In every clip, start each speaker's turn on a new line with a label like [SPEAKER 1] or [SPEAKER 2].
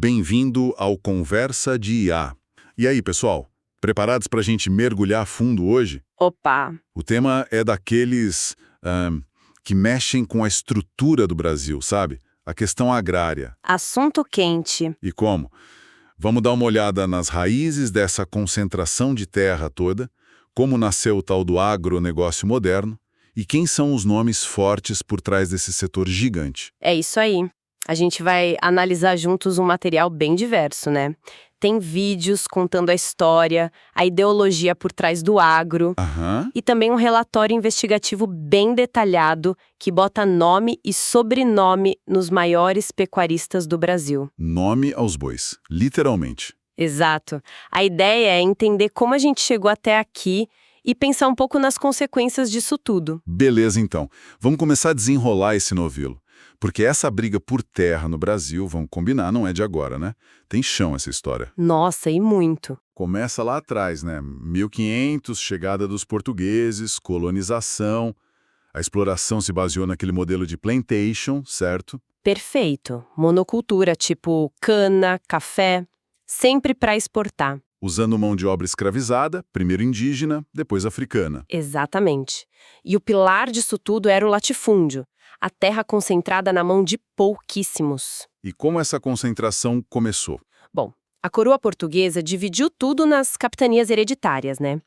[SPEAKER 1] Bem-vindo ao Conversa de IA. E aí, pessoal? Preparados para a gente mergulhar a fundo hoje?
[SPEAKER 2] Opa!
[SPEAKER 1] O tema é daqueles que mexem com a estrutura do Brasil, sabe? A questão agrária.
[SPEAKER 2] Assunto quente.
[SPEAKER 1] E como? Vamos dar uma olhada nas raízes dessa concentração de terra toda, como nasceu o tal do agronegócio moderno e quem são os nomes fortes por trás desse setor gigante.
[SPEAKER 2] É isso aí. A gente vai analisar juntos um material bem diverso, né? Tem vídeos contando a história, a ideologia por trás do agro
[SPEAKER 1] Aham.
[SPEAKER 2] e também um relatório investigativo bem detalhado que bota nome e sobrenome nos maiores pecuaristas do Brasil.
[SPEAKER 1] Nome aos bois, literalmente.
[SPEAKER 2] Exato. A ideia é entender como a gente chegou até aqui e pensar um pouco nas consequências disso tudo.
[SPEAKER 1] Beleza, então. Vamos começar a desenrolar esse novelo. Porque essa briga por terra no Brasil, vamos combinar, não é de agora, né? Tem chão essa história.
[SPEAKER 2] Nossa, e muito.
[SPEAKER 1] Começa lá atrás, né? 1500, chegada dos portugueses, colonização. A exploração se baseou naquele modelo de plantation, certo?
[SPEAKER 2] Perfeito. Monocultura, tipo cana, café, sempre para exportar.
[SPEAKER 1] Usando mão de obra escravizada, primeiro indígena, depois africana.
[SPEAKER 2] Exatamente. E o pilar disso tudo era o latifúndio, a terra concentrada na mão de pouquíssimos.
[SPEAKER 1] E como essa concentração começou?
[SPEAKER 2] Bom, a coroa portuguesa dividiu tudo nas capitanias hereditárias, né?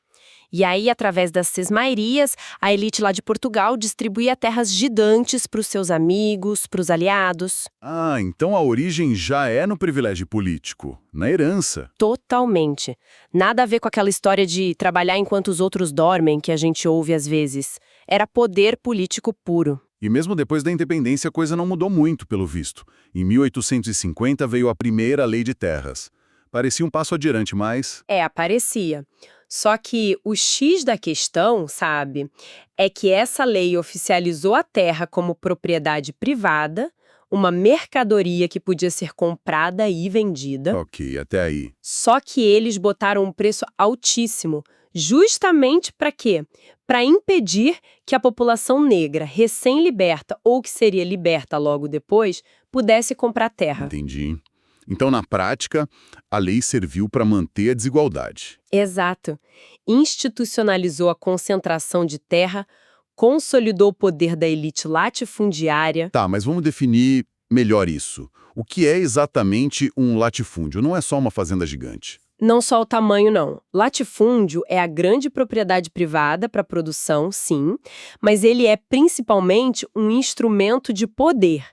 [SPEAKER 2] E aí, através das sesmaerias, a elite lá de Portugal distribuía terras gigantes para os seus amigos, para os aliados.
[SPEAKER 1] Ah, então a origem já é no privilégio político, na herança.
[SPEAKER 2] Totalmente. Nada a ver com aquela história de trabalhar enquanto os outros dormem, que a gente ouve às vezes. Era poder político puro.
[SPEAKER 1] E mesmo depois da independência a coisa não mudou muito, pelo visto. Em 1850 veio a primeira lei de terras. Parecia um passo adiante, mas...
[SPEAKER 2] Aparecia. Só que o X da questão, sabe, é que essa lei oficializou a terra como propriedade privada, uma mercadoria que podia ser comprada e vendida.
[SPEAKER 1] Ok, até aí.
[SPEAKER 2] Só que eles botaram um preço altíssimo, justamente para quê? Para impedir que a população negra recém-liberta ou que seria liberta logo depois pudesse comprar terra.
[SPEAKER 1] Entendi. Então, na prática, a lei serviu para manter a desigualdade.
[SPEAKER 2] Exato. Institucionalizou a concentração de terra, consolidou o poder da elite latifundiária.
[SPEAKER 1] Tá, mas vamos definir melhor isso. O que é exatamente um latifúndio? Não é só uma fazenda gigante.
[SPEAKER 2] Não só o tamanho, não. Latifúndio é a grande propriedade privada para produção, sim, mas ele é principalmente um instrumento de poder.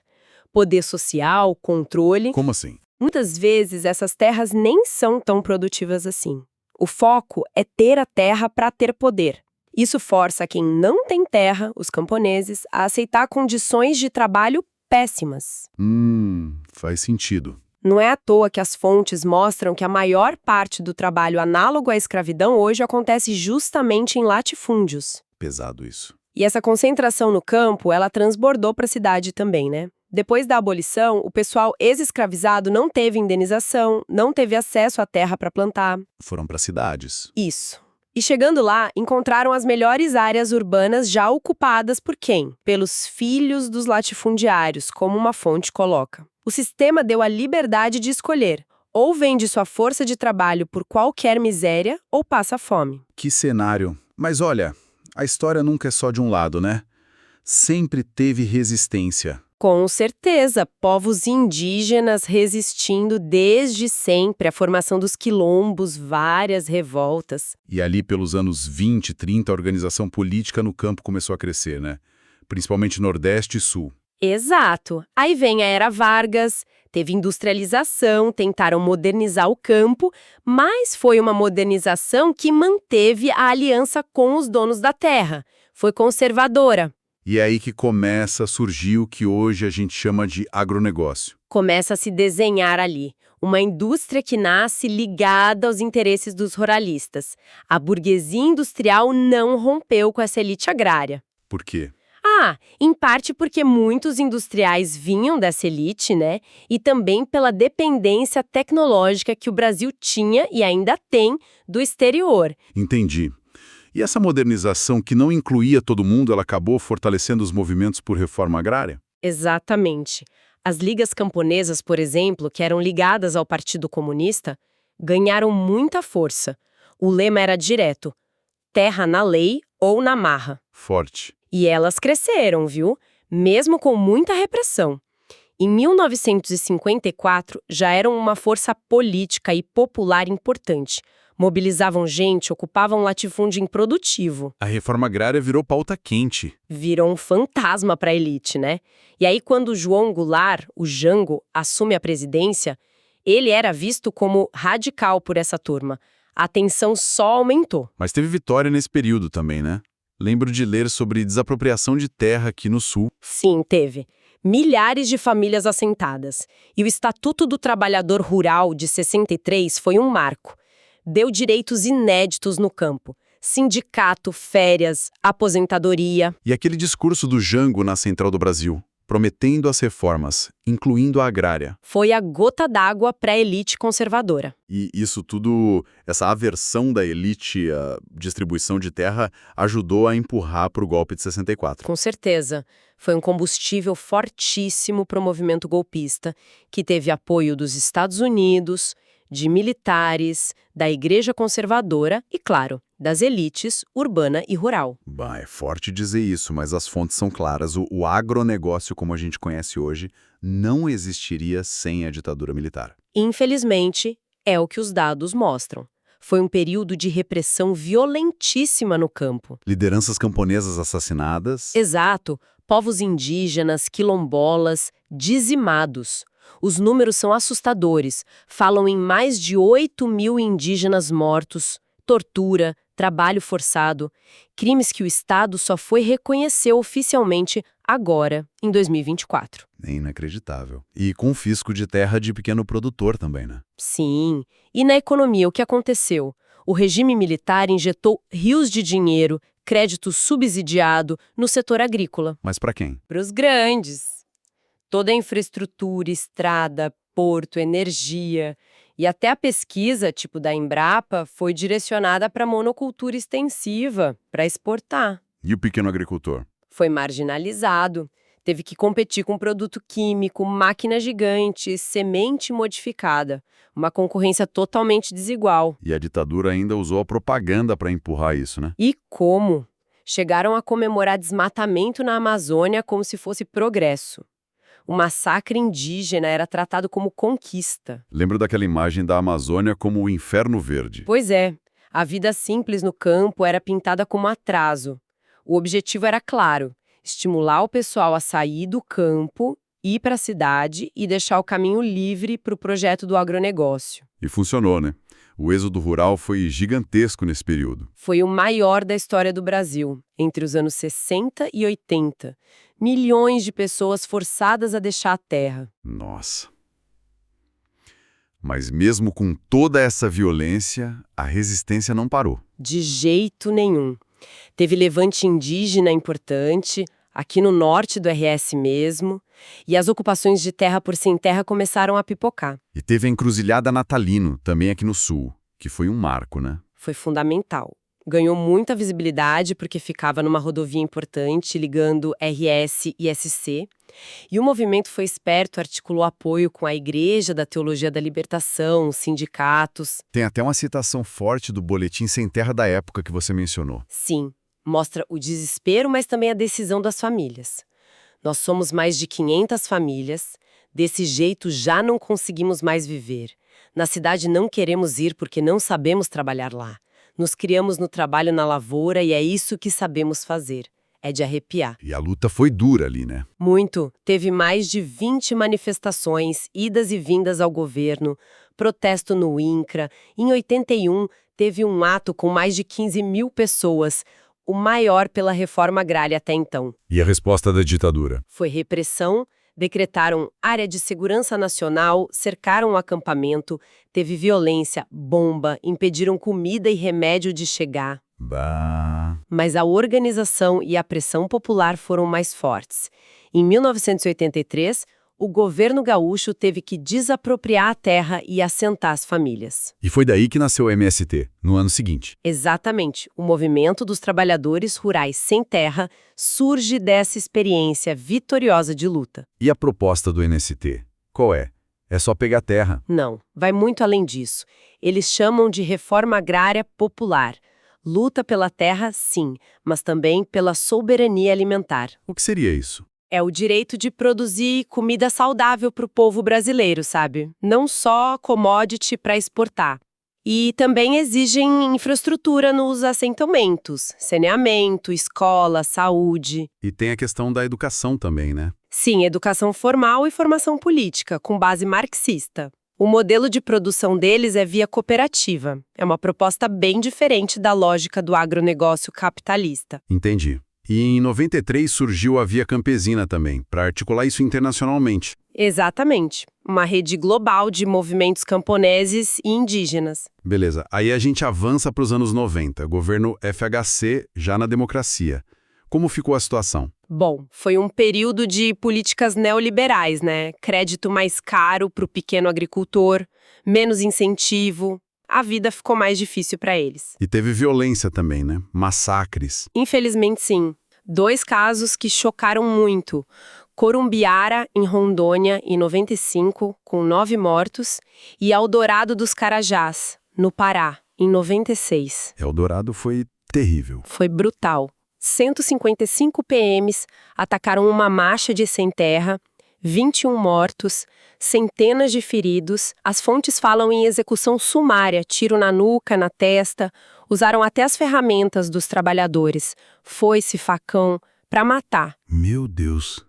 [SPEAKER 2] Poder social, controle.
[SPEAKER 1] Como assim?
[SPEAKER 2] Muitas vezes essas terras nem são tão produtivas assim. O foco é ter a terra para ter poder. Isso força quem não tem terra, os camponeses, a aceitar condições de trabalho péssimas.
[SPEAKER 1] Faz sentido.
[SPEAKER 2] Não é à toa que as fontes mostram que a maior parte do trabalho análogo à escravidão hoje acontece justamente em latifúndios.
[SPEAKER 1] Pesado isso.
[SPEAKER 2] E essa concentração no campo, ela transbordou para a cidade também, né? Depois da abolição, o pessoal ex-escravizado não teve indenização, não teve acesso à terra para plantar.
[SPEAKER 1] Foram para cidades.
[SPEAKER 2] Isso. E chegando lá, encontraram as melhores áreas urbanas já ocupadas por quem? Pelos filhos dos latifundiários, como uma fonte coloca. O sistema deu a liberdade de escolher. Ou vende sua força de trabalho por qualquer miséria, ou passa fome.
[SPEAKER 1] Que cenário. Mas olha, a história nunca é só de um lado, né? Sempre teve resistência.
[SPEAKER 2] Com certeza, povos indígenas resistindo desde sempre à formação dos quilombos, várias revoltas.
[SPEAKER 1] E ali pelos anos 20, 30, a organização política no campo começou a crescer, né? Principalmente Nordeste e Sul.
[SPEAKER 2] Exato. Aí vem a Era Vargas, teve industrialização, tentaram modernizar o campo, mas foi uma modernização que manteve a aliança com os donos da terra. Foi conservadora.
[SPEAKER 1] E é aí que começa a surgir o que hoje a gente chama de agronegócio.
[SPEAKER 2] Começa a se desenhar ali uma indústria que nasce ligada aos interesses dos ruralistas. A burguesia industrial não rompeu com essa elite agrária.
[SPEAKER 1] Por quê?
[SPEAKER 2] Em parte porque muitos industriais vinham dessa elite, né? E também pela dependência tecnológica que o Brasil tinha e ainda tem do exterior.
[SPEAKER 1] Entendi. E essa modernização que não incluía todo mundo, ela acabou fortalecendo os movimentos por reforma agrária?
[SPEAKER 2] Exatamente. As ligas camponesas, por exemplo, que eram ligadas ao Partido Comunista, ganharam muita força. O lema era direto: terra na lei ou na marra.
[SPEAKER 1] Forte.
[SPEAKER 2] E elas cresceram, viu? Mesmo com muita repressão. Em 1954, já eram uma força política e popular importante. Mobilizavam gente, ocupavam latifúndio improdutivo.
[SPEAKER 1] A reforma agrária virou pauta quente.
[SPEAKER 2] Virou um fantasma para a elite, né? E aí, quando João Goulart, o Jango, assume a presidência, ele era visto como radical por essa turma. A tensão só aumentou.
[SPEAKER 1] Mas teve vitória nesse período também, né? Lembro de ler sobre desapropriação de terra aqui no Sul.
[SPEAKER 2] Sim, teve. Milhares de famílias assentadas. E o Estatuto do Trabalhador Rural de 63 foi um marco. Deu direitos inéditos no campo. Sindicato, férias, aposentadoria.
[SPEAKER 1] E aquele discurso do Jango na Central do Brasil, prometendo as reformas, incluindo a agrária.
[SPEAKER 2] Foi a gota d'água para a elite conservadora.
[SPEAKER 1] E isso tudo, essa aversão da elite à distribuição de terra, ajudou a empurrar para o golpe de 64.
[SPEAKER 2] Com certeza. Foi um combustível fortíssimo para o movimento golpista, que teve apoio dos Estados Unidos, de militares, da Igreja Conservadora e, claro, das elites urbana e rural.
[SPEAKER 1] Bah, é forte dizer isso, mas as fontes são claras. O agronegócio, como a gente conhece hoje, não existiria sem a ditadura militar.
[SPEAKER 2] Infelizmente, é o que os dados mostram. Foi um período de repressão violentíssima no campo.
[SPEAKER 1] Lideranças camponesas assassinadas.
[SPEAKER 2] Exato. Povos indígenas, quilombolas, dizimados. Os números são assustadores. Falam em mais de 8.000 indígenas mortos, tortura, trabalho forçado, crimes que o Estado só foi reconhecer oficialmente agora, em 2024.
[SPEAKER 1] É inacreditável. E confisco de terra de pequeno produtor também, né?
[SPEAKER 2] Sim. E na economia, o que aconteceu? O regime militar injetou rios de dinheiro, crédito subsidiado, no setor agrícola.
[SPEAKER 1] Mas para quem?
[SPEAKER 2] Para os grandes. Toda a infraestrutura, estrada, porto, energia e até a pesquisa, tipo da Embrapa, foi direcionada para monocultura extensiva, para exportar.
[SPEAKER 1] E o pequeno agricultor?
[SPEAKER 2] Foi marginalizado, teve que competir com produto químico, máquina gigante, semente modificada. Uma concorrência totalmente desigual.
[SPEAKER 1] E a ditadura ainda usou a propaganda para empurrar isso, né?
[SPEAKER 2] E como? Chegaram a comemorar desmatamento na Amazônia como se fosse progresso. O massacre indígena era tratado como conquista.
[SPEAKER 1] Lembro daquela imagem da Amazônia como o inferno verde.
[SPEAKER 2] Pois é, a vida simples no campo era pintada como atraso. O objetivo era claro: estimular o pessoal a sair do campo, ir para a cidade e deixar o caminho livre para o projeto do agronegócio.
[SPEAKER 1] E funcionou, né? O êxodo rural foi gigantesco nesse período.
[SPEAKER 2] Foi o maior da história do Brasil, entre os anos 60 e 80. Milhões de pessoas forçadas a deixar a terra.
[SPEAKER 1] Nossa. Mas mesmo com toda essa violência, a resistência não parou.
[SPEAKER 2] De jeito nenhum. Teve levante indígena importante, aqui no norte do RS mesmo, e as ocupações de terra por sem terra começaram a pipocar.
[SPEAKER 1] E teve a encruzilhada Natalino, também aqui no sul, que foi um marco, né?
[SPEAKER 2] Foi fundamental. Ganhou muita visibilidade porque ficava numa rodovia importante ligando RS e SC. E o movimento foi esperto, articulou apoio com a Igreja da Teologia da Libertação, os sindicatos.
[SPEAKER 1] Tem até uma citação forte do Boletim Sem Terra da época que você mencionou.
[SPEAKER 2] Sim, mostra o desespero, mas também a decisão das famílias. Nós somos mais de 500 famílias. Desse jeito já não conseguimos mais viver. Na cidade não queremos ir porque não sabemos trabalhar lá. Nos criamos no trabalho na lavoura e é isso que sabemos fazer. É de arrepiar.
[SPEAKER 1] E a luta foi dura ali, né?
[SPEAKER 2] Muito. Teve mais de 20 manifestações, idas e vindas ao governo, protesto no INCRA. Em 81, teve um ato com mais de 15.000 pessoas, o maior pela reforma agrária até então.
[SPEAKER 1] E a resposta da ditadura?
[SPEAKER 2] Foi repressão. Decretaram área de segurança nacional, cercaram o acampamento, teve violência, bomba, impediram comida e remédio de chegar.
[SPEAKER 1] Bah.
[SPEAKER 2] Mas a organização e a pressão popular foram mais fortes. Em 1983, o governo gaúcho teve que desapropriar a terra e assentar as famílias.
[SPEAKER 1] E foi daí que nasceu o MST, no ano seguinte.
[SPEAKER 2] Exatamente, o movimento dos trabalhadores rurais sem terra surge dessa experiência vitoriosa de luta.
[SPEAKER 1] E a proposta do MST? Qual é? É só pegar terra.
[SPEAKER 2] Não, vai muito além disso. Eles chamam de reforma agrária popular. Luta pela terra, sim, mas também pela soberania alimentar.
[SPEAKER 1] O que seria isso?
[SPEAKER 2] É o direito de produzir comida saudável para o povo brasileiro, sabe? Não só commodity para exportar. E também exigem infraestrutura nos assentamentos, saneamento, escola, saúde.
[SPEAKER 1] E tem a questão da educação também, né?
[SPEAKER 2] Sim, educação formal e formação política, com base marxista. O modelo de produção deles é via cooperativa. É uma proposta bem diferente da lógica do agronegócio capitalista.
[SPEAKER 1] Entendi. E em 93 surgiu a Via Campesina também, para articular isso internacionalmente.
[SPEAKER 2] Exatamente. Uma rede global de movimentos camponeses e indígenas.
[SPEAKER 1] Beleza, aí a gente avança para os anos 90, governo FHC já na democracia. Como ficou a situação?
[SPEAKER 2] Bom, foi um período de políticas neoliberais, né? Crédito mais caro para o pequeno agricultor, menos incentivo. A vida ficou mais difícil para eles.
[SPEAKER 1] E teve violência também, né? Massacres.
[SPEAKER 2] Infelizmente, sim. 2 casos que chocaram muito. Corumbiara, em Rondônia, em 95, com 9 mortos, e Eldorado dos Carajás, no Pará, em 96.
[SPEAKER 1] Eldorado foi terrível.
[SPEAKER 2] Foi brutal. 155 PMs atacaram uma marcha de sem-terra, 21 mortos, centenas de feridos. As fontes falam em execução sumária, tiro na nuca, na testa. Usaram até as ferramentas dos trabalhadores, foice, facão, para matar.
[SPEAKER 1] Meu Deus.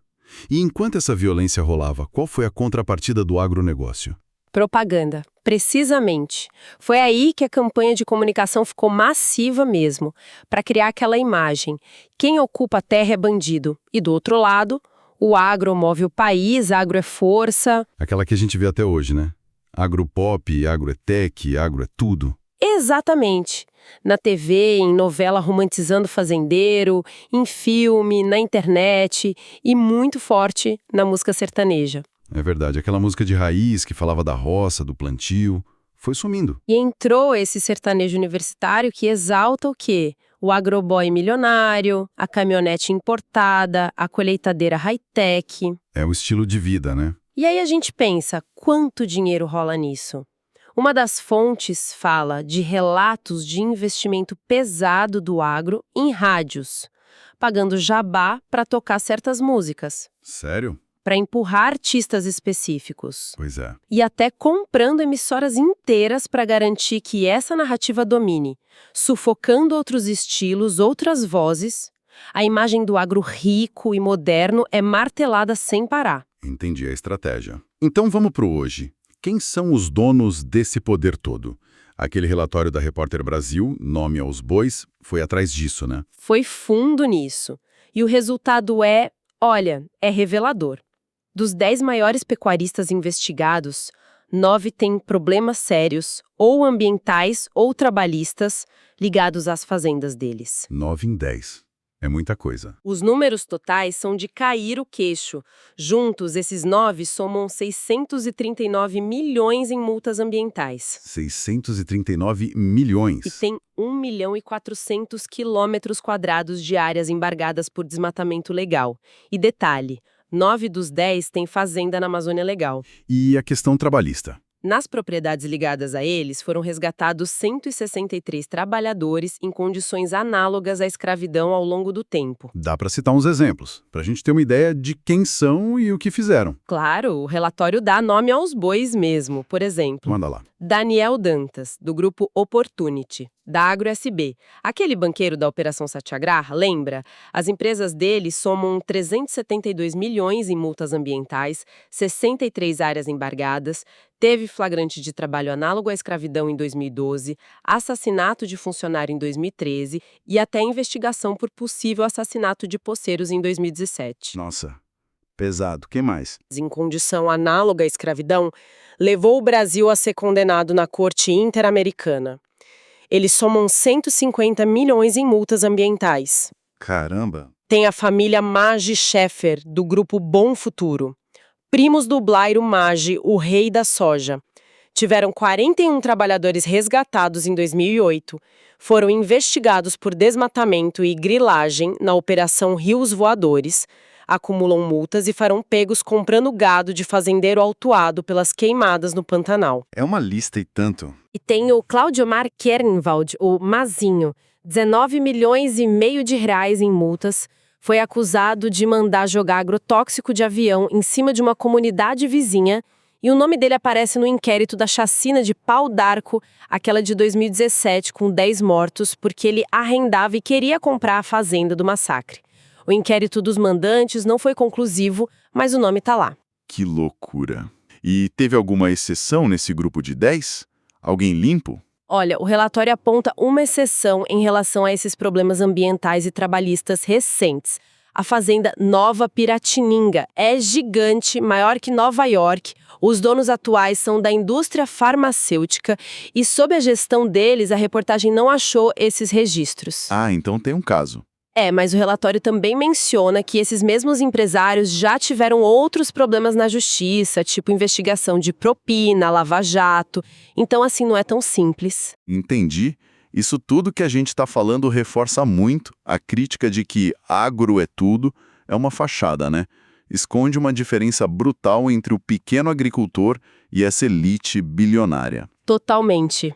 [SPEAKER 1] E enquanto essa violência rolava, qual foi a contrapartida do agronegócio?
[SPEAKER 2] Propaganda, precisamente. Foi aí que a campanha de comunicação ficou massiva mesmo, para criar aquela imagem. Quem ocupa a terra é bandido. E do outro lado, o agro move o país, agro é força.
[SPEAKER 1] Aquela que a gente vê até hoje, né? Agropop, agro é tech, agro é tudo.
[SPEAKER 2] Exatamente. Na TV, em novela romantizando fazendeiro, em filme, na internet e muito forte na música sertaneja.
[SPEAKER 1] É verdade, aquela música de raiz que falava da roça, do plantio, foi sumindo.
[SPEAKER 2] E entrou esse sertanejo universitário que exalta o quê? O agroboy milionário, a caminhonete importada, a colheitadeira high-tech.
[SPEAKER 1] É o estilo de vida, né?
[SPEAKER 2] E aí a gente pensa, quanto dinheiro rola nisso? Uma das fontes fala de relatos de investimento pesado do agro em rádios, pagando jabá para tocar certas músicas,
[SPEAKER 1] Sério?
[SPEAKER 2] para empurrar artistas específicos.
[SPEAKER 1] Pois é.
[SPEAKER 2] E até comprando emissoras inteiras para garantir que essa narrativa domine, sufocando outros estilos, outras vozes. A imagem do agro rico e moderno é martelada sem parar.
[SPEAKER 1] Entendi a estratégia. Então vamos pro hoje. Quem são os donos desse poder todo? Aquele relatório da Repórter Brasil, Nome aos Bois, foi atrás disso, né?
[SPEAKER 2] Foi fundo nisso. E o resultado é, olha, é revelador. Dos 10 maiores pecuaristas investigados, 9 têm problemas sérios, ou ambientais ou trabalhistas, ligados às fazendas deles.
[SPEAKER 1] 9 em 10. É muita coisa.
[SPEAKER 2] Os números totais são de cair o queixo. Juntos, esses 9 somam 639 milhões em multas ambientais.
[SPEAKER 1] 639 milhões.
[SPEAKER 2] E tem 1.400.000 quilômetros quadrados de áreas embargadas por desmatamento legal. E detalhe, 9 dos 10 têm fazenda na Amazônia Legal.
[SPEAKER 1] E a questão trabalhista?
[SPEAKER 2] Nas propriedades ligadas a eles, foram resgatados 163 trabalhadores em condições análogas à escravidão ao longo do tempo.
[SPEAKER 1] Dá para citar uns exemplos, para a gente ter uma ideia de quem são e o que fizeram.
[SPEAKER 2] Claro, o relatório dá nome aos bois mesmo. Por exemplo,
[SPEAKER 1] Manda lá.
[SPEAKER 2] Daniel Dantas, do grupo Opportunity, da AgroSB. Aquele banqueiro da Operação Satyagraha, lembra? As empresas dele somam 372 milhões em multas ambientais, 63 áreas embargadas, teve flagrante de trabalho análogo à escravidão em 2012, assassinato de funcionário em 2013 e até investigação por possível assassinato de poceiros em 2017.
[SPEAKER 1] Nossa, pesado. Quem mais?
[SPEAKER 2] Em condição análoga à escravidão, levou o Brasil a ser condenado na Corte Interamericana. Eles somam 150 milhões em multas ambientais.
[SPEAKER 1] Caramba.
[SPEAKER 2] Tem a família Maggi Scheffer, do grupo Bom Futuro. primos do Blairo Maggi, o rei da soja. Tiveram 41 trabalhadores resgatados em 2008, foram investigados por desmatamento e grilagem na Operação Rios Voadores, acumulam multas e farão pegos comprando gado de fazendeiro autuado pelas queimadas no Pantanal.
[SPEAKER 1] É uma lista e tanto.
[SPEAKER 2] E tem o Claudiomar Kernwald, o Mazinho, 19 milhões e meio de reais em multas, foi acusado de mandar jogar agrotóxico de avião em cima de uma comunidade vizinha e o nome dele aparece no inquérito da chacina de Pau d'Arco, aquela de 2017, com 10 mortos, porque ele arrendava e queria comprar a fazenda do massacre. O inquérito dos mandantes não foi conclusivo, mas o nome tá lá.
[SPEAKER 1] Que loucura. E teve alguma exceção nesse grupo de 10? Alguém limpo?
[SPEAKER 2] Olha, o relatório aponta uma exceção em relação a esses problemas ambientais e trabalhistas recentes. A fazenda Nova Piratininga é gigante, maior que Nova York. Os donos atuais são da indústria farmacêutica e, sob a gestão deles, a reportagem não achou esses registros.
[SPEAKER 1] Ah, então tem um caso.
[SPEAKER 2] Mas o relatório também menciona que esses mesmos empresários já tiveram outros problemas na justiça, tipo investigação de propina, lava-jato. Então, assim, não é tão simples.
[SPEAKER 1] Entendi. Isso tudo que a gente está falando reforça muito a crítica de que agro é tudo, é uma fachada, né? Esconde uma diferença brutal entre o pequeno agricultor e essa elite bilionária.
[SPEAKER 2] Totalmente.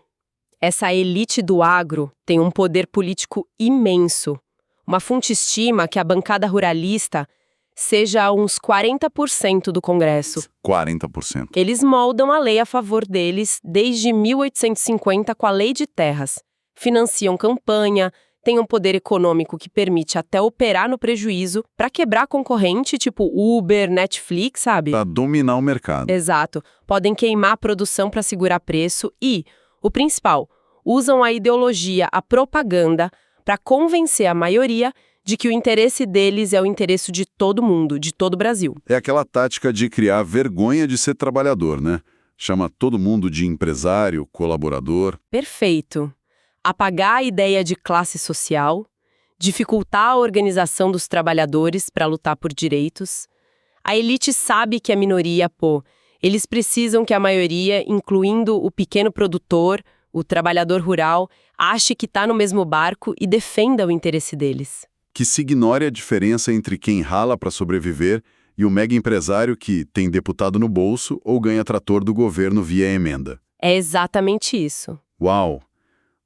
[SPEAKER 2] Essa elite do agro tem um poder político imenso. Uma fonte estima que a bancada ruralista seja uns 40% do Congresso.
[SPEAKER 1] 40%.
[SPEAKER 2] Eles moldam a lei a favor deles desde 1850 com a Lei de Terras. Financiam campanha, têm um poder econômico que permite até operar no prejuízo para quebrar concorrente tipo Uber, Netflix, sabe?
[SPEAKER 1] Para dominar o mercado.
[SPEAKER 2] Exato. Podem queimar a produção para segurar preço e, o principal, usam a ideologia, a propaganda, para convencer a maioria de que o interesse deles é o interesse de todo mundo, de todo o Brasil.
[SPEAKER 1] É aquela tática de criar vergonha de ser trabalhador, né? Chama todo mundo de empresário, colaborador.
[SPEAKER 2] Perfeito. Apagar a ideia de classe social, dificultar a organização dos trabalhadores para lutar por direitos. A elite sabe que a minoria, eles precisam que a maioria, incluindo o pequeno produtor, o trabalhador rural, ache que está no mesmo barco e defenda o interesse deles.
[SPEAKER 1] Que se ignore a diferença entre quem rala para sobreviver e o mega empresário que tem deputado no bolso ou ganha trator do governo via emenda.
[SPEAKER 2] É exatamente isso.
[SPEAKER 1] Uau!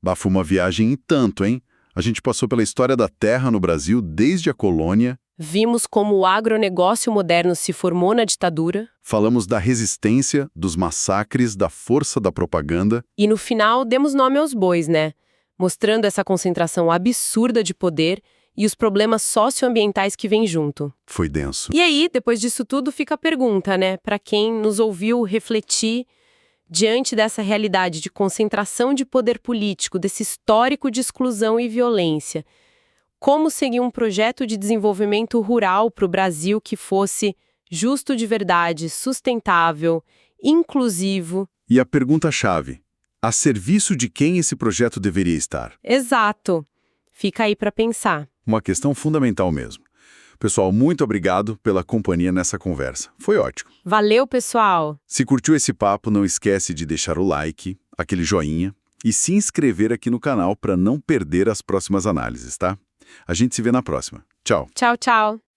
[SPEAKER 1] Bafo, uma viagem e tanto, hein? A gente passou pela história da terra no Brasil desde a colônia.
[SPEAKER 2] Vimos como o agronegócio moderno se formou na ditadura.
[SPEAKER 1] Falamos da resistência, dos massacres, da força da propaganda.
[SPEAKER 2] E no final demos nome aos bois, né? Mostrando essa concentração absurda de poder e os problemas socioambientais que vêm junto.
[SPEAKER 1] Foi denso.
[SPEAKER 2] E aí, depois disso tudo, fica a pergunta, né? Para quem nos ouviu refletir diante dessa realidade de concentração de poder político, desse histórico de exclusão e violência, como seguir um projeto de desenvolvimento rural para o Brasil que fosse justo de verdade, sustentável, inclusivo?
[SPEAKER 1] E a pergunta-chave: a serviço de quem esse projeto deveria estar?
[SPEAKER 2] Exato. Fica aí para pensar.
[SPEAKER 1] Uma questão fundamental mesmo. Pessoal, muito obrigado pela companhia nessa conversa. Foi ótimo.
[SPEAKER 2] Valeu, pessoal!
[SPEAKER 1] Se curtiu esse papo, não esquece de deixar o like, aquele joinha e se inscrever aqui no canal para não perder as próximas análises, tá? A gente se vê na próxima. Tchau!
[SPEAKER 2] Tchau, tchau!